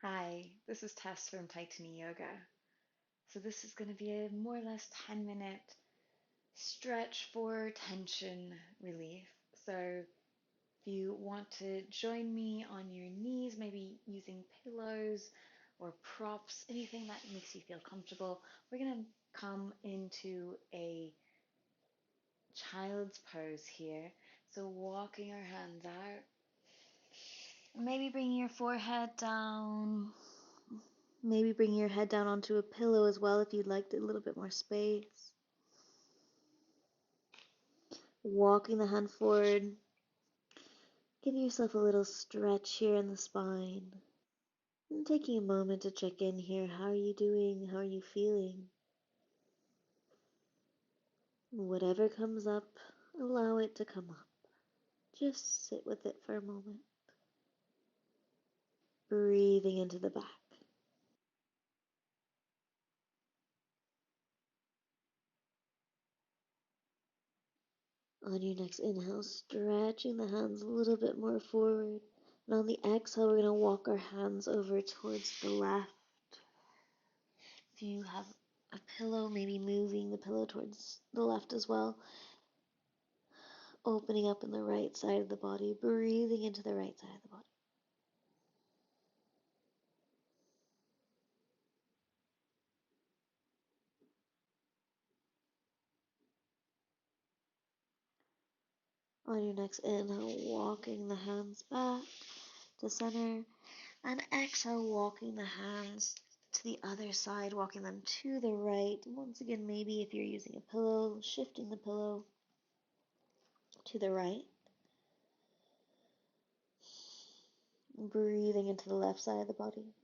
Hi, this is Tess from Tightening Yoga. So this is going to be a more or less 10-minute stretch for tension relief. So if you want to join me on your knees, maybe using pillows or props, anything that makes you feel comfortable, we're going to come into a child's pose here. So walking our hands out, maybe bringing your forehead down. Maybe bring your head down onto a pillow as well if you'd like a little bit more space. Walking the hand forward. Give yourself a little stretch here in the spine. And taking a moment to check in here. How are you doing? How are you feeling? Whatever comes up, allow it to come up. Just sit with it for a moment. Breathing into the back. On your next inhale, stretching the hands a little bit more forward. And on the exhale, we're going to walk our hands over towards the left. If you have a pillow, maybe moving the pillow towards the left as well. Opening up in the right side of the body, breathing into the right side of the body. On your next inhale, walking the hands back to center. And exhale, walking the hands to the other side, walking them to the right. Once again, maybe if you're using a pillow, shifting the pillow to the right. Breathing into the left side of the body.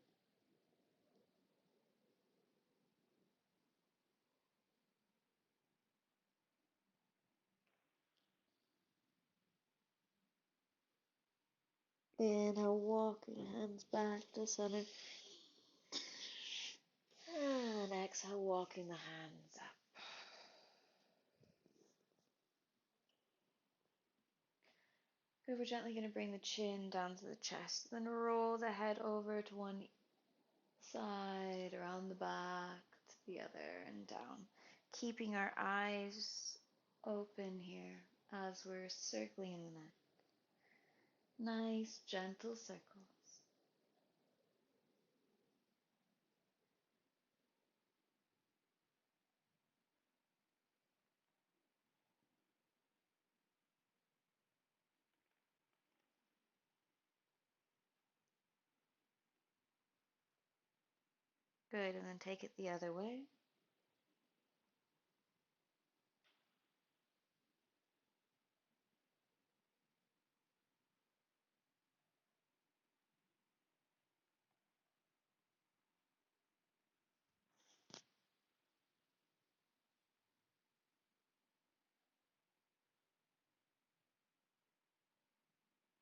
Inhale, walking hands back to center. And exhale, walking the hands up. Good, we're gently going to bring the chin down to the chest, then roll the head over to one side, around the back, to the other, and down. Keeping our eyes open here as we're circling in the neck. Nice, gentle circles. Good, and then take it the other way.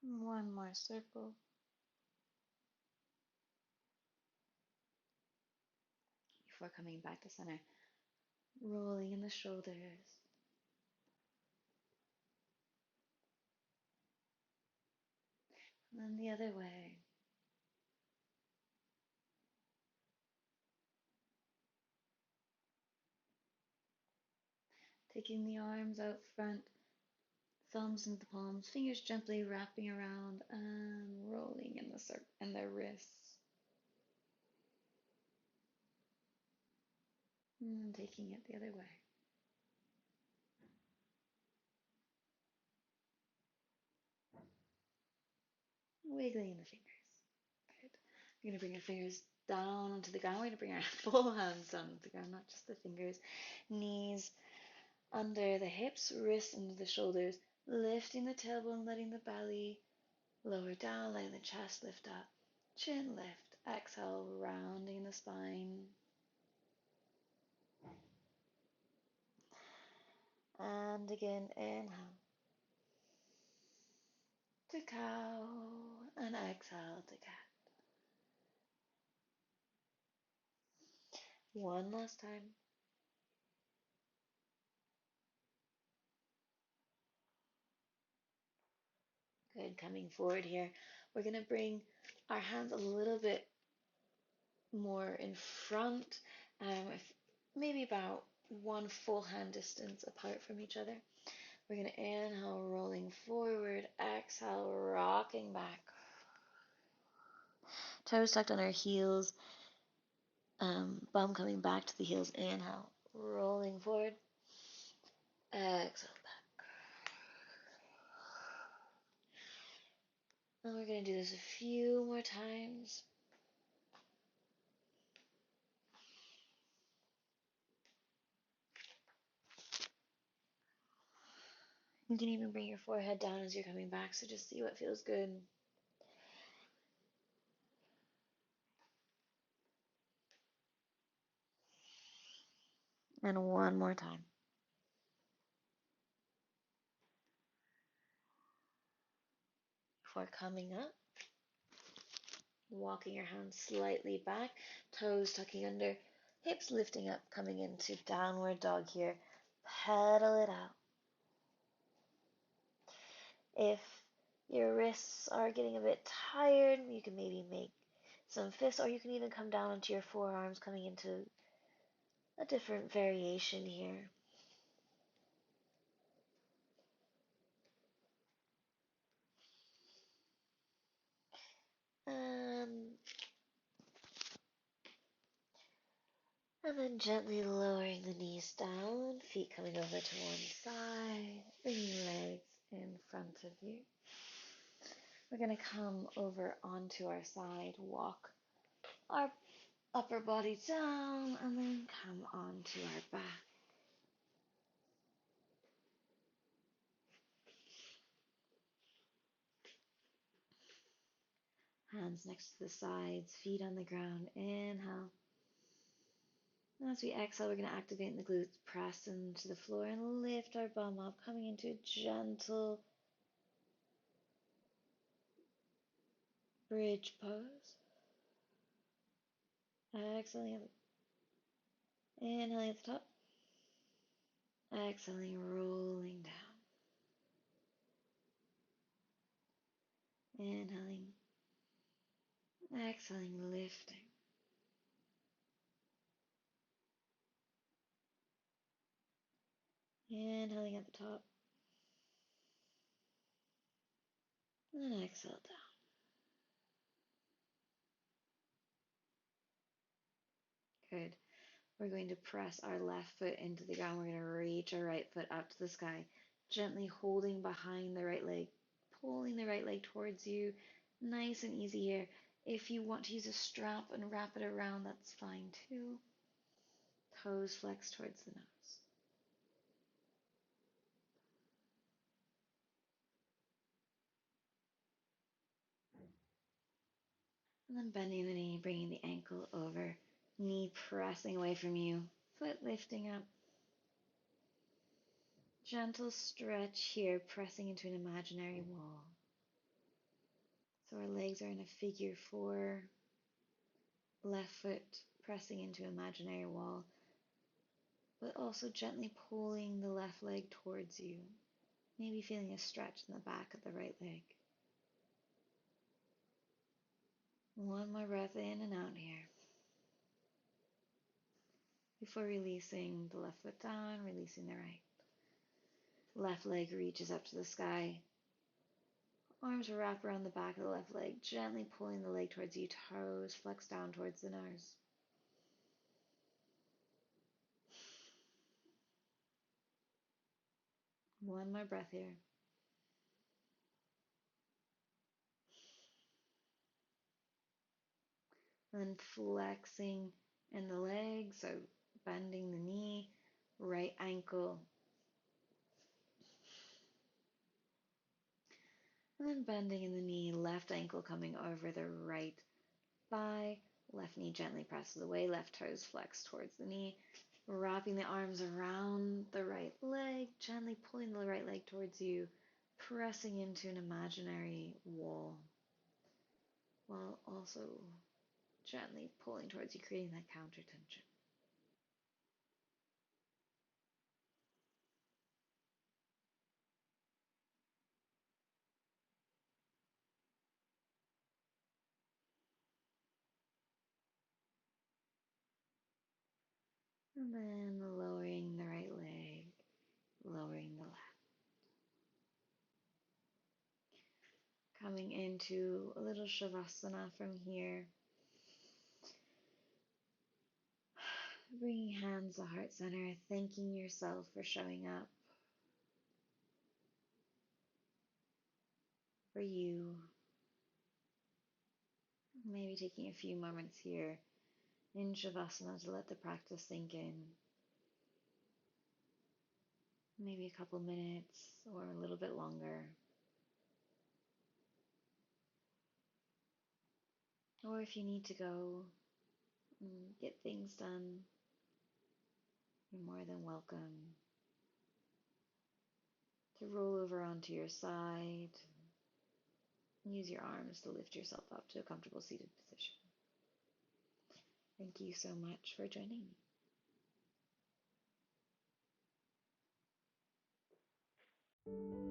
One more circle. Before coming back to center. Rolling in the shoulders. And then the other way. Taking the arms out front, thumbs into the palms, fingers gently wrapping around and rolling in the wrists. And taking it the other way. Wiggling the fingers. Good. We're going to bring our fingers down onto the ground. We're going to bring our full hands down onto the ground, not just the fingers. Knees under the hips, wrists under the shoulders. Lifting the tailbone, letting the belly lower down, letting the chest lift up. Chin lift. Exhale, rounding the spine. And again, inhale to cow and exhale to cat. One last time. Good, coming forward here. We're going to bring our hands a little bit more in front, maybe about one full hand distance apart from each other. We're going to inhale, rolling forward, exhale, rocking back. Toes tucked on our heels, bum coming back to the heels. Inhale, rolling forward, exhale back. And we're going to do this a few more times. You can even bring your forehead down as you're coming back, so just see what feels good. And one more time. Before coming up, walking your hands slightly back, toes tucking under, hips lifting up, coming into downward dog here. Pedal it out. If your wrists are getting a bit tired, you can maybe make some fists, or you can even come down onto your forearms, coming into a different variation here. And then gently lowering the knees down, feet coming over to one side, bringing legs in front of you. We're going to come over onto our side, walk our upper body down, and then come onto our back. Hands next to the sides, feet on the ground. Inhale. And as we exhale, we're going to activate the glutes, press into the floor, and lift our bum up, coming into a gentle bridge pose. Exhaling, inhaling at the top. Exhaling, rolling down. Inhaling. Exhaling, lifting. Inhaling at the top. And exhale down. Good. We're going to press our left foot into the ground. We're going to reach our right foot up to the sky, gently holding behind the right leg, pulling the right leg towards you. Nice and easy here. If you want to use a strap and wrap it around, that's fine too. Toes flex towards the nose. And then bending the knee, bringing the ankle over, knee pressing away from you, foot lifting up. Gentle stretch here, pressing into an imaginary wall. So our legs are in a figure 4, left foot pressing into imaginary wall, but also gently pulling the left leg towards you, maybe feeling a stretch in the back of the right leg. One more breath in and out here. Before releasing the left foot down, releasing the right. Left leg reaches up to the sky. Arms wrap around the back of the left leg, gently pulling the leg towards you, toes flex down towards the nose. One more breath here. And flexing in the leg, so bending the knee, right ankle. And then bending in the knee, left ankle coming over the right thigh, left knee gently presses away, left toes flex towards the knee, wrapping the arms around the right leg, gently pulling the right leg towards you, pressing into an imaginary wall, while also gently pulling towards you, creating that counter tension. And then lowering the right leg, lowering the left. Coming into a little Shavasana from here. Bringing hands to heart center, thanking yourself for showing up for you. Maybe taking a few moments here in Shavasana to let the practice sink in. Maybe a couple minutes or a little bit longer. Or if you need to go and get things done, you're more than welcome to roll over onto your side. Use your arms to lift yourself up to a comfortable seated position. Thank you so much for joining me.